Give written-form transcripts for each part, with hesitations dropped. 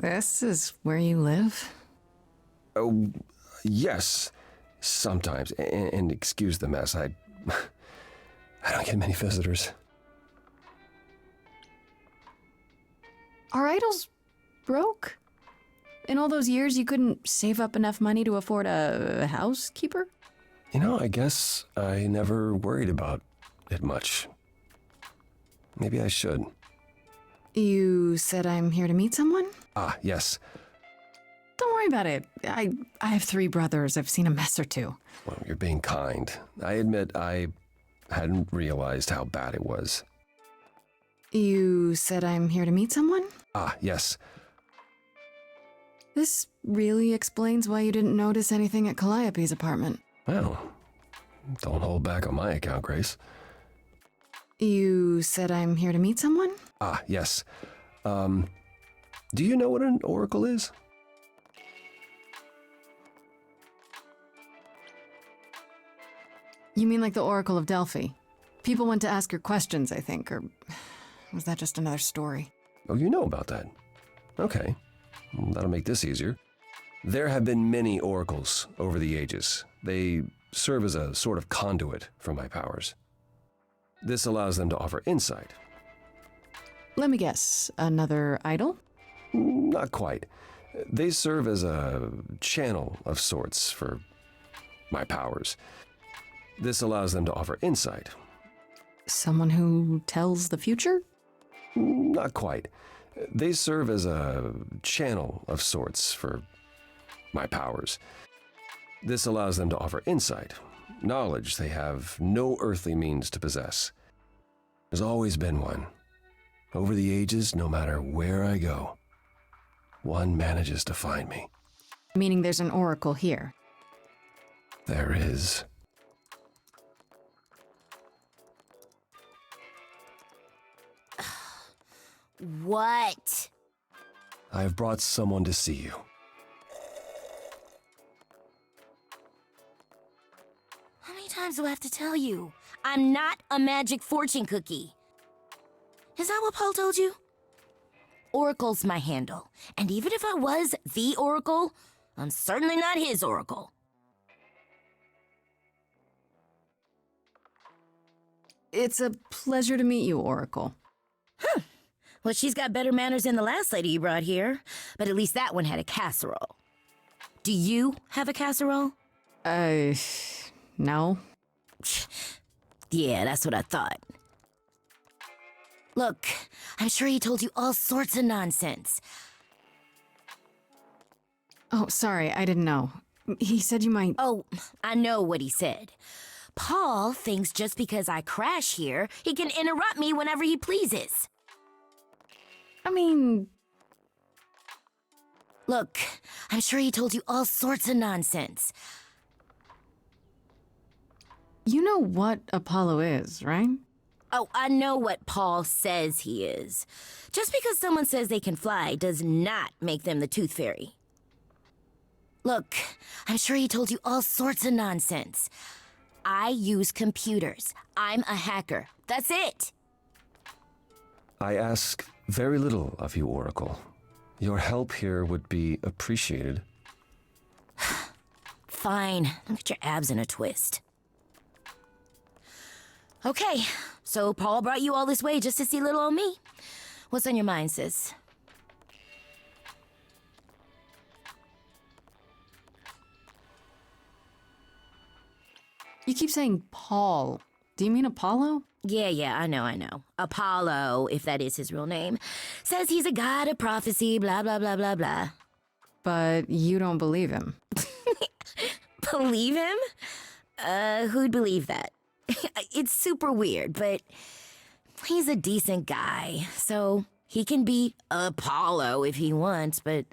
This is where you live? Oh, yes. Sometimes. And excuse the mess. I don't get many visitors. Are idols broke? In all those years, you couldn't save up enough money to afford a housekeeper? You know, I guess I never worried about it much. Maybe I should. You said I'm here to meet someone? Ah, yes. Don't worry about it. I have 3 brothers. I've seen a mess or two. Well, you're being kind. I admit I hadn't realized how bad it was. You said I'm here to meet someone? Ah, yes. This really explains why you didn't notice anything at Calliope's apartment. Well, don't hold back on my account, Grace. You said I'm here to meet someone? Ah, yes. Do you know what an oracle is? You mean like the Oracle of Delphi? People went to ask her questions, I think, or was that just another story? Oh, you know about that. Okay. Well, that'll make this easier. There have been many oracles over the ages. They serve as a sort of conduit for my powers. This allows them to offer insight. Let me guess, another idol? Not quite. They serve as a channel of sorts for my powers. This allows them to offer insight. Someone who tells the future? Not quite. They serve as a channel of sorts for my powers. This allows them to offer insight, knowledge they have no earthly means to possess. There's always been one. Over the ages, no matter where I go, one manages to find me. Meaning there's an oracle here. There is. What? I have brought someone to see you. How many times do I have to tell you? I'm not a magic fortune cookie. Is that what Paul told you? Oracle's my handle. And even if I was the Oracle, I'm certainly not his Oracle. It's a pleasure to meet you, Oracle. Well, she's got better manners than the last lady you brought here. But at least that one had a casserole. Do you have a casserole? No. Yeah, that's what I thought. Look, I'm sure he told you all sorts of nonsense. Oh, sorry, I didn't know. He said you might... Oh, I know what he said. Paul thinks just because I crash here, he can interrupt me whenever he pleases. I mean... Look, I'm sure he told you all sorts of nonsense. You know what Apollo is, right? Oh, I know what Paul says he is. Just because someone says they can fly does not make them the Tooth Fairy. Look, I'm sure he told you all sorts of nonsense. I use computers. I'm a hacker. That's it. I ask very little of you, Oracle. Your help here would be appreciated. Fine. Don't get your abs in a twist. Okay, so Paul brought you all this way just to see little old me. What's on your mind, sis? You keep saying Paul. Do you mean Apollo? Yeah, I know. Apollo, if that is his real name, says he's a god of prophecy, blah, blah, blah, blah, blah. But you don't believe him. Believe him? Who'd believe that? It's super weird, but he's a decent guy, so he can be Apollo if he wants, but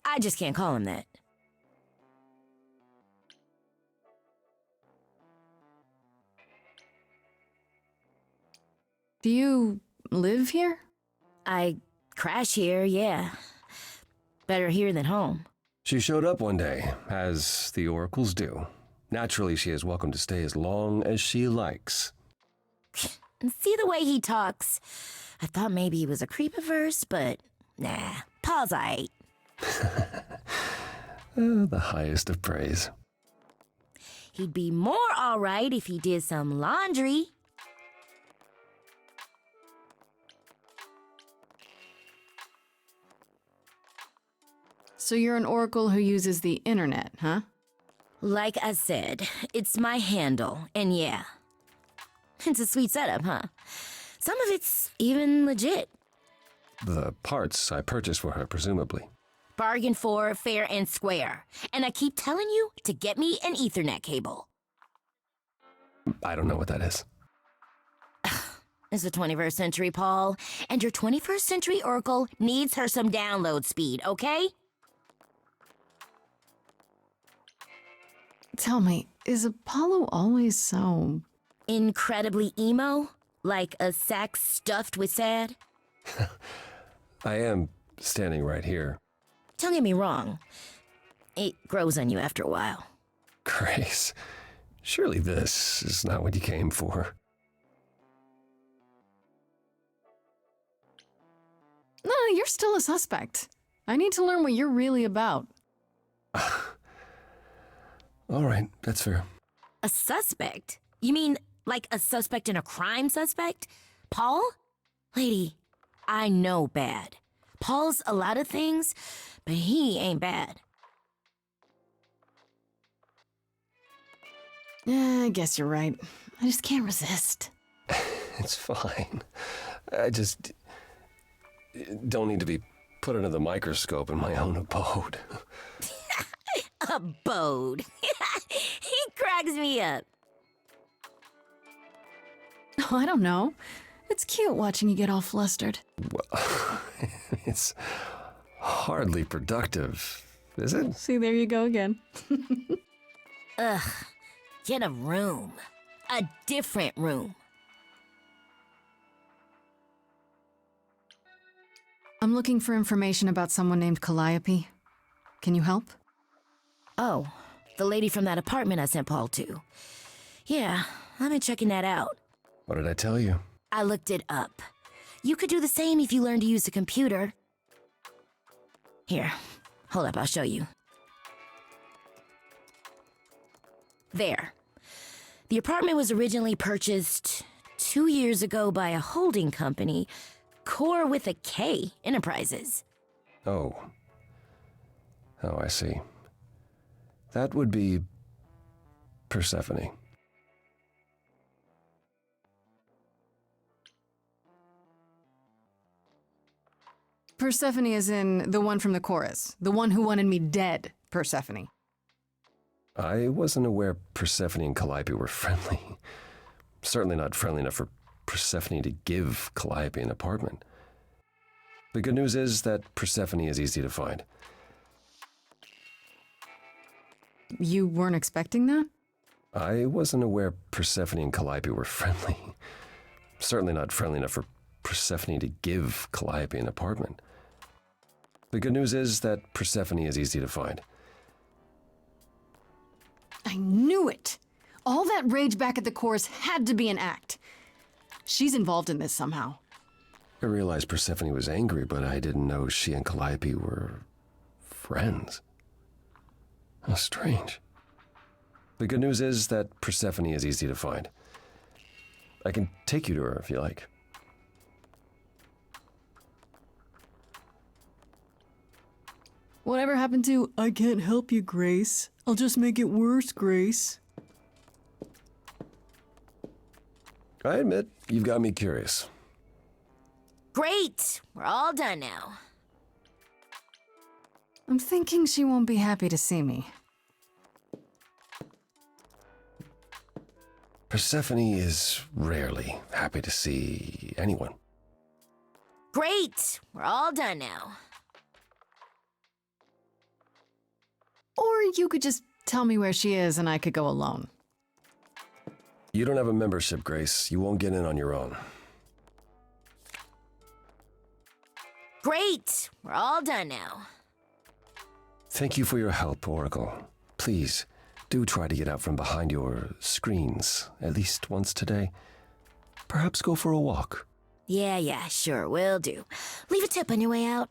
I just can't call him that. Do you live here? I crash here, yeah. Better here than home. She showed up one day, as the oracles do. Naturally, she is welcome to stay as long as she likes. And see the way he talks. I thought maybe he was a creep at first, but nah, Paul's aight. The highest of praise. He'd be more all right if he did some laundry. So you're an oracle who uses the internet, huh? Like I said, it's my handle, and yeah. It's a sweet setup, huh? Some of it's even legit. The parts I purchased for her, presumably. Bargain for, fair and square. And I keep telling you to get me an Ethernet cable. I don't know what that is. It's the 21st century, Paul, and your 21st century oracle needs her some download speed, okay? Tell me, is Apollo always so... Incredibly emo? Like a sack stuffed with sad? I am standing right here. Don't get me wrong. It grows on you after a while. Grace, surely this is not what you came for. No, you're still a suspect. I need to learn what you're really about. All right, that's fair. A suspect? You mean like a suspect in a crime suspect? Paul? Lady, I know bad. Paul's a lot of things, but he ain't bad. Yeah, I guess you're right. I just can't resist. It's fine. I just don't need to be put under the microscope in my own abode. Abode. He cracks me up. Oh, I don't know. It's cute watching you get all flustered. Well, it's hardly productive, is it? See, there you go again. Ugh. Get a room. A different room. I'm looking for information about someone named Calliope. Can you help? Oh, the lady from that apartment I sent Paul to. Yeah, I've been checking that out. What did I tell you? I looked it up. You could do the same if you learned to use the computer. Here, hold up, I'll show you. There. The apartment was originally purchased 2 years ago by a holding company, Core with a K Enterprises. Oh, I see. That would be Persephone. Persephone is in the one from the chorus. The one who wanted me dead, Persephone. I wasn't aware Persephone and Calliope were friendly. Certainly not friendly enough for Persephone to give Calliope an apartment. The good news is that Persephone is easy to find. You weren't expecting that? I wasn't aware Persephone and Calliope were friendly. Certainly not friendly enough for Persephone to give Calliope an apartment. The good news is that Persephone is easy to find. I knew it! All that rage back at the chorus had to be an act. She's involved in this somehow. I realized Persephone was angry, but I didn't know she and Calliope were friends. How strange. The good news is that Persephone is easy to find. I can take you to her if you like. Whatever happened to, I can't help you, Grace. I'll just make it worse, Grace. I admit, you've got me curious. Great! We're all done now. I'm thinking she won't be happy to see me. Persephone is rarely happy to see anyone. Great! We're all done now. Or you could just tell me where she is and I could go alone. You don't have a membership, Grace. You won't get in on your own. Great! We're all done now. Thank you for your help, Oracle. Please, do try to get out from behind your screens at least once today. Perhaps go for a walk. Yeah, sure, will do. Leave a tip on your way out.